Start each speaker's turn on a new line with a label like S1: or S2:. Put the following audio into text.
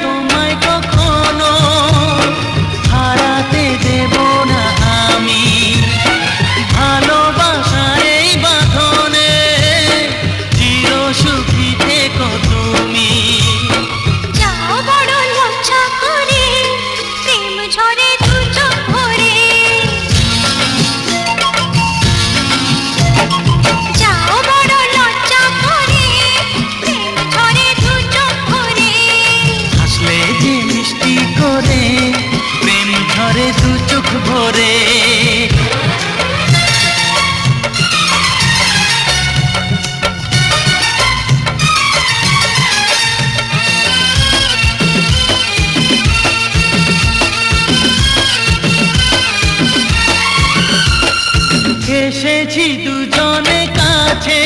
S1: তোমায় কখনো হারাতে দেব না আমি। ভালোবাসার এই বাঁধনে চির সুখী থেকো তুমি।
S2: যাও বড় লজ্জা করে, প্রেম ঝরে দু চোখ ভরে। যাও বড় লজ্জা করে, প্রেম ঝরে দু চোখ ভরে।
S1: হাসলে যে মিষ্টি করে প্রেম ঝরে দু চোখ ভরে। এসেছি দুজনে কাছে